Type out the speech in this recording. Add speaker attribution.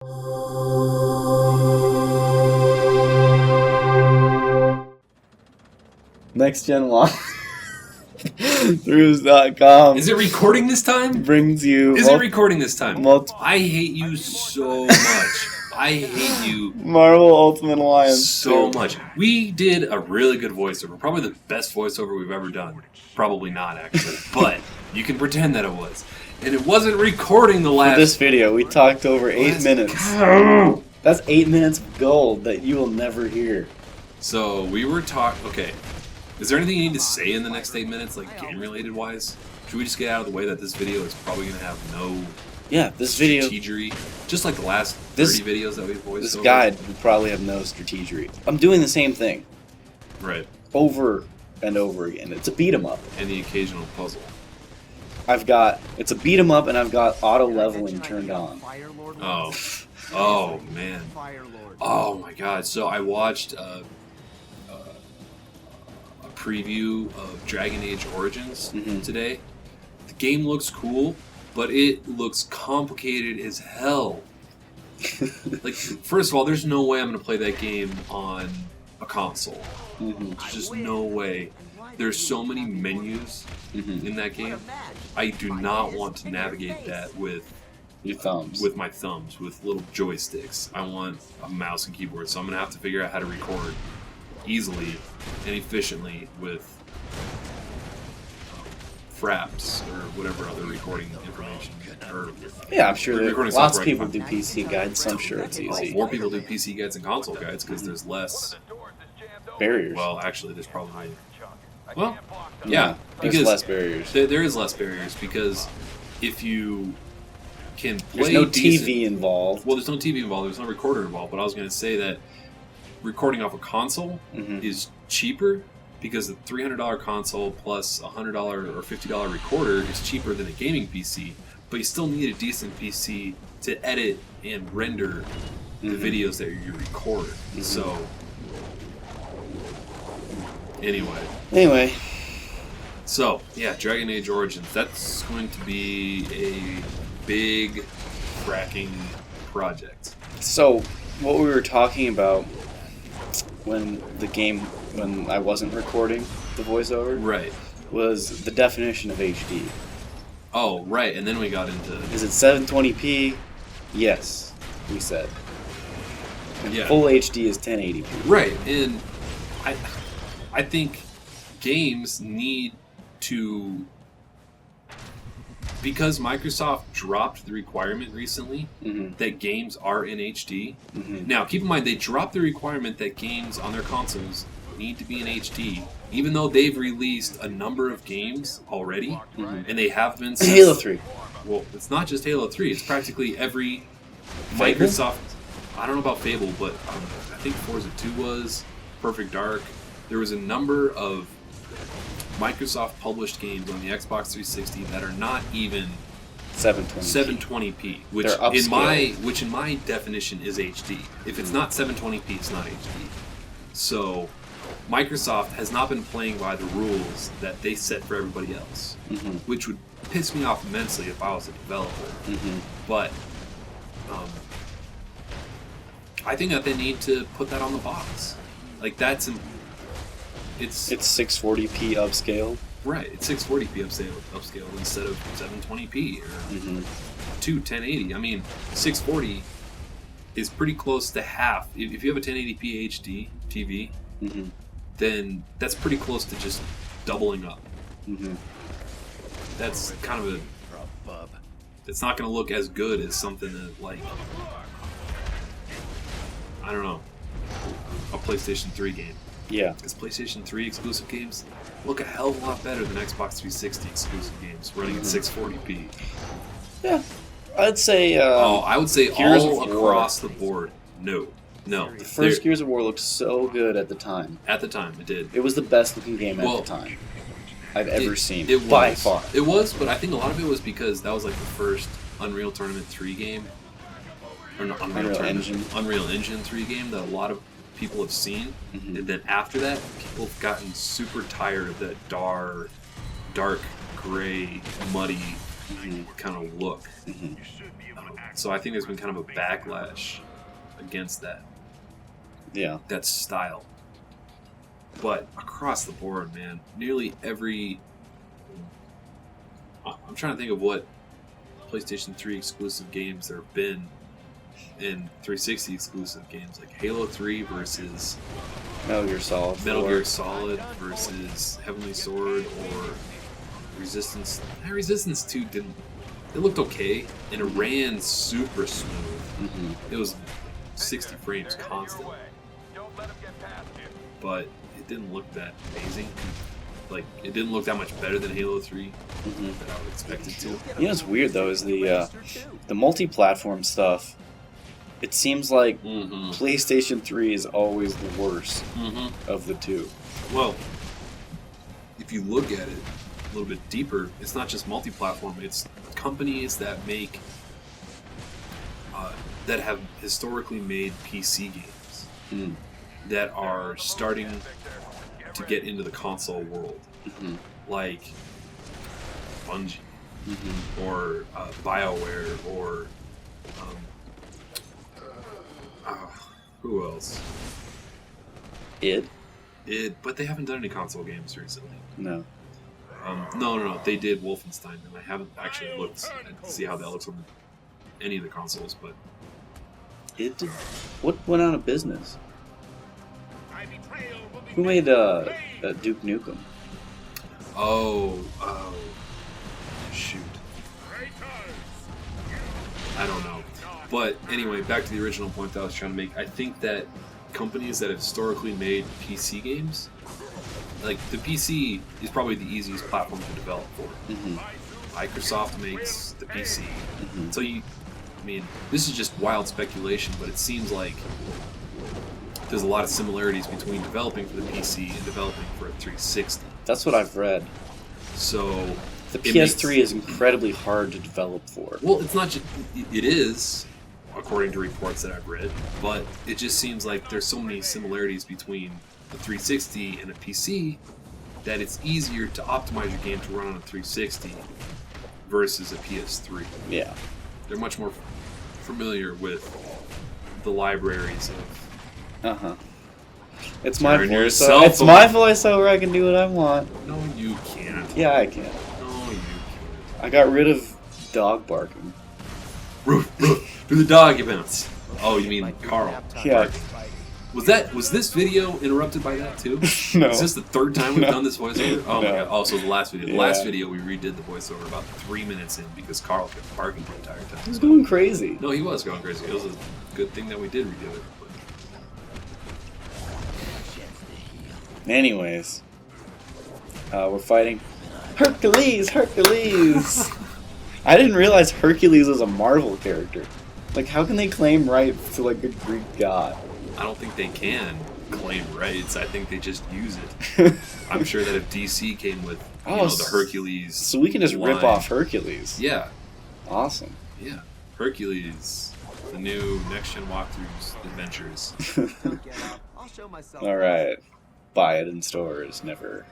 Speaker 1: NextGenLaunchers.com.
Speaker 2: Is it recording this time?
Speaker 1: Brings you.
Speaker 2: Is it recording this time?
Speaker 1: Multiple.
Speaker 2: I hate you so much. I hate you
Speaker 1: Marvel Ultimate Alliance.
Speaker 2: so much. We did a really good voiceover. Probably the best voiceover we've ever done. Probably not, actually. But you can pretend that it was. And it wasn't recording the last...
Speaker 1: For this video, we talked over 8 minutes. That's 8 minutes of gold that you will never hear.
Speaker 2: So, we were talking... Okay. Is there anything you need to say in the next 8 minutes, like game-related wise? Should we just get out of the way that this video is probably going to have no...
Speaker 1: Yeah, this video...
Speaker 2: strategery? Just like the last 30 videos that we've voiced
Speaker 1: This
Speaker 2: over.
Speaker 1: guide will probably have no strategery. I'm doing the same thing.
Speaker 2: Right.
Speaker 1: Over and over again. It's a beat-em-up.
Speaker 2: And the occasional puzzle.
Speaker 1: It's a beat-em-up and I've got auto-leveling turned on.
Speaker 2: Oh. Oh, man. Oh, my God. So I watched a preview of Dragon Age Origins today. The game looks cool, but it looks complicated as hell. Like, first of all, there's no way I'm going to play that game on a console. There's just no way. There's so many menus in that game. I do not want to navigate that with
Speaker 1: your thumbs.
Speaker 2: With my thumbs, with little joysticks. I want a mouse and keyboard, so I'm going to have to figure out how to record easily and efficiently with fraps or whatever other recording information.
Speaker 1: Yeah, I'm sure lots of people do PC guides, so I'm sure it's easy.
Speaker 2: More people do PC guides and console guides because there's less
Speaker 1: barriers.
Speaker 2: Well, actually, there's probably not. Well,
Speaker 1: yeah, because less barriers.
Speaker 2: There is less barriers because if you can play,
Speaker 1: there's no TV involved.
Speaker 2: Well, there's no TV involved. There's no recorder involved. But I was going to say that recording off a console is cheaper because the $300 console plus $100 or $50 recorder is cheaper than a gaming PC. But you still need a decent PC to edit and render the videos that you record. So. Anyway. So, yeah, Dragon Age Origins. That's going to be a big cracking project.
Speaker 1: So, what we were talking about when I wasn't recording the voiceover,
Speaker 2: right, was
Speaker 1: the definition of HD.
Speaker 2: Oh, right, and then we got into...
Speaker 1: Is it 720p? Yes, we said. And
Speaker 2: yeah.
Speaker 1: Full HD is 1080p.
Speaker 2: Right, and I think games need to... Because Microsoft dropped the requirement recently that games are in HD. Now, keep in mind, they dropped the requirement that games on their consoles need to be in HD, even though they've released a number of games already, and they have been since...
Speaker 1: Halo 3.
Speaker 2: Well, it's not just Halo 3, it's practically every
Speaker 1: Fable?
Speaker 2: Microsoft... I don't know about Fable, but I think Forza 2 was, Perfect Dark. There was a number of Microsoft-published games on the Xbox 360 that are not even 720p, which in my definition is HD. If it's not 720p, it's not HD. So Microsoft has not been playing by the rules that they set for everybody else, which would piss me off immensely if I was a developer. But I think that they need to put that on the box. Like it's 640p
Speaker 1: upscaled.
Speaker 2: Right, it's 640p upscaled instead of 720p or 1080. I mean, 640 is pretty close to half. If you have a 1080p HD TV, then that's pretty close to just doubling up. That's kind of it's not going to look as good as something that, like, I don't know, a PlayStation 3 game.
Speaker 1: Yeah.
Speaker 2: Because PlayStation 3 exclusive games look a hell of a lot better than Xbox 360 exclusive games running at 640p.
Speaker 1: Yeah. I'd say...
Speaker 2: I would say all across the board. No.
Speaker 1: The first Gears of War looked so good at the time.
Speaker 2: At the time, it did.
Speaker 1: It was the best looking game at the time I've ever seen.
Speaker 2: It was.
Speaker 1: By far.
Speaker 2: It was, but I think a lot of it was because that was like the first Unreal Tournament 3 game. Or not Unreal Engine 3 game that a lot of people have seen, and then after that, people have gotten super tired of that dark, gray, muddy kind of look. So I think there's been kind of a backlash against that.
Speaker 1: Yeah.
Speaker 2: That style. But across the board, man, nearly every... I'm trying to think of what PlayStation 3 exclusive games there have been in 360 exclusive games, like Halo 3 versus
Speaker 1: Metal Gear Solid.
Speaker 2: Metal Gear Solid versus Heavenly Sword or Resistance. Resistance 2 didn't... It looked okay, and it ran super smooth. It was 60 frames constant. But it didn't look that amazing. Like, it didn't look that much better than Halo 3 that I would expect it to.
Speaker 1: You know what's weird, though, is the multi-platform stuff. It seems like PlayStation 3 is always the worst of the two.
Speaker 2: Well, if you look at it a little bit deeper, it's not just multi-platform. It's companies that make, that have historically made PC games that are starting to get into the console world, like Bungie or BioWare or who else? But they haven't done any console games recently.
Speaker 1: No.
Speaker 2: No. They did Wolfenstein, and I haven't actually looked to see how that looks on any of the consoles. But
Speaker 1: what went out of business? Who made Duke Nukem?
Speaker 2: Oh, shoot. I don't know. But anyway, back to the original point that I was trying to make. I think that companies that have historically made PC games, like the PC is probably the easiest platform to develop for. Microsoft makes the PC. So this is just wild speculation, but it seems like there's a lot of similarities between developing for the PC and developing for a 360.
Speaker 1: That's what I've read.
Speaker 2: So
Speaker 1: the PS3 is incredibly hard to develop for.
Speaker 2: Well, it's not just... It is, according to reports that I've read, but it just seems like there's so many similarities between a 360 and a PC that it's easier to optimize your game to run on a 360 versus a PS3.
Speaker 1: Yeah.
Speaker 2: They're much more familiar with the libraries of...
Speaker 1: It's my voiceover. It's my voiceover. I can do what I want.
Speaker 2: No, you can't.
Speaker 1: Yeah, I can.
Speaker 2: No, you can't.
Speaker 1: I got rid of dog barking.
Speaker 2: Roof, roof. Do the dog events. Oh, you mean Carl?
Speaker 1: Yeah.
Speaker 2: Was this video interrupted by that too?
Speaker 1: No.
Speaker 2: Is this the third time we've done this voiceover? Oh
Speaker 1: No.
Speaker 2: my god. Oh, so the last video. The
Speaker 1: Yeah.
Speaker 2: last video we redid the voiceover about 3 minutes in because Carl kept barking the entire time.
Speaker 1: He was going crazy.
Speaker 2: No, he was going crazy. It was a good thing that we did redo it.
Speaker 1: Anyways, we're fighting Hercules. Hercules. I didn't realize Hercules was a Marvel character. Like, how can they claim rights to like a Greek god?
Speaker 2: I don't think they can claim rights. I think they just use it. I'm sure that if DC came with the Hercules,
Speaker 1: so we can just rip
Speaker 2: line,
Speaker 1: off Hercules.
Speaker 2: Yeah.
Speaker 1: Awesome.
Speaker 2: Yeah. Hercules, the new next gen walkthroughs adventures.
Speaker 1: All right. Buy it in stores, never